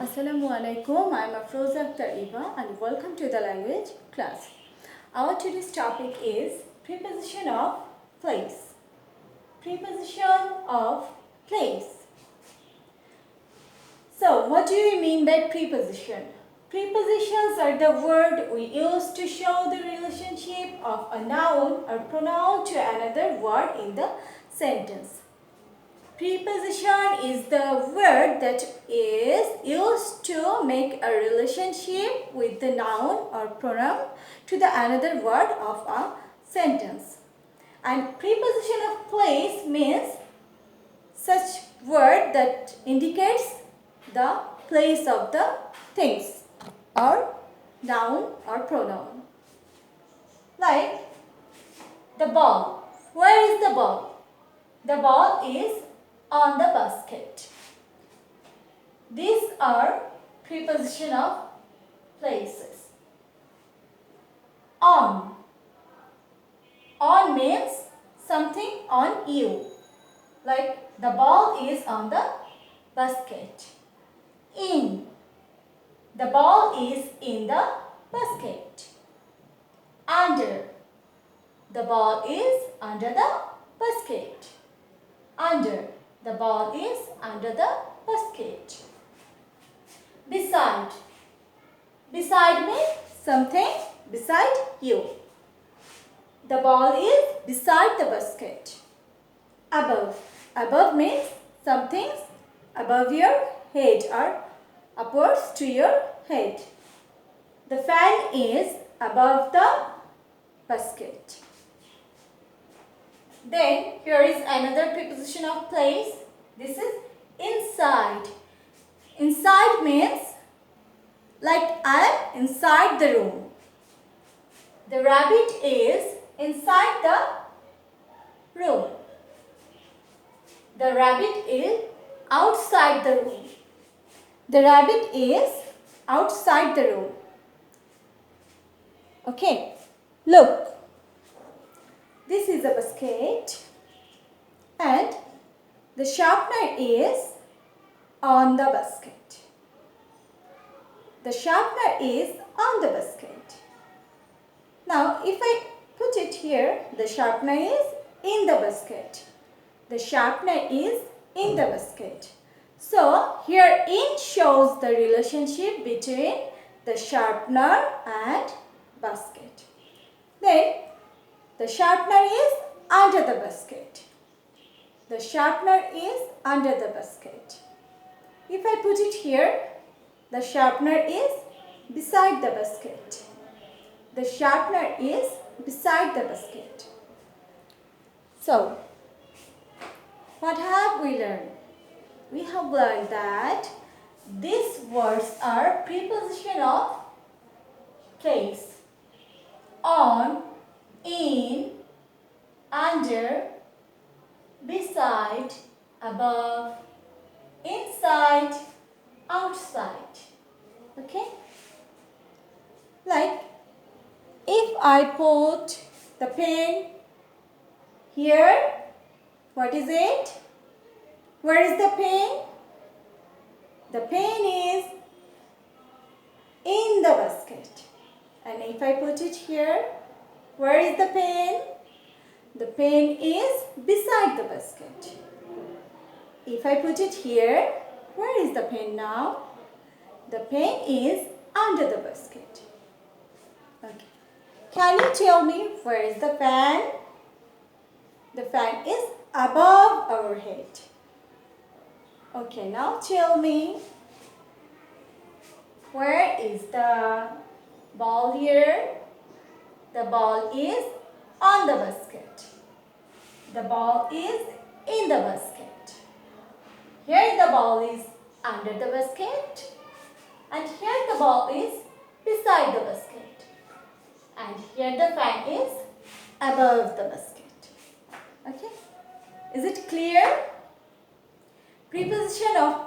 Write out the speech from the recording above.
Assalamualaikum. I am Afroza Eva and welcome to the language class. Our today's topic is preposition of place. Preposition of place. So, what do you mean by preposition? Prepositions are the word we use to show the relationship of a noun or pronoun to another word in the sentence. Preposition is the word that is used to make a relationship with the noun or pronoun to the another word of a sentence. And preposition of place means such word that indicates the place of the things or noun or pronoun. Like the ball. Where is the ball? The ball is on the basket. These are preposition of places. On. On means something on you. Like the ball is on the basket. In. The ball is in the basket. Under. The ball is under the basket. Under. The ball is under the basket. Beside. Beside means something beside you. The ball is beside the basket. Above. Above means something above your head or upwards to your head. The fan is above the basket. Then here is another preposition of place. This is inside. Inside means like I am inside the room. The rabbit is inside the room. The rabbit is outside the room. The rabbit is outside the room. Okay, look. This is a basket and the sharpener is on the basket. The sharpener is on the basket. Now if I put it here, the sharpener is in the basket. The sharpener is in the basket. So here in shows the relationship between the sharpener and basket. Then the sharpener is under the basket. The sharpener is under the basket. If I put it here, the sharpener is beside the basket. The sharpener is beside the basket. So, what have we learned? We have learned that these words are preposition of place. On, in, under, beside, above, inside, outside. Okay? Like if I put the pen here, what is it? Where is the pen? The pen is in the basket. And if I put it here, where is the pen? The pen is beside the basket. If I put it here, where is the pen now? The pen is under the basket. Okay. Can you tell me where is the fan? The fan is above our head. Okay, now tell me, where is the ball here? The ball is on the basket. The ball is in the basket. Here the ball is under the basket. And here the ball is beside the basket. And here the fan is above the basket. Okay? Is it clear? Preposition of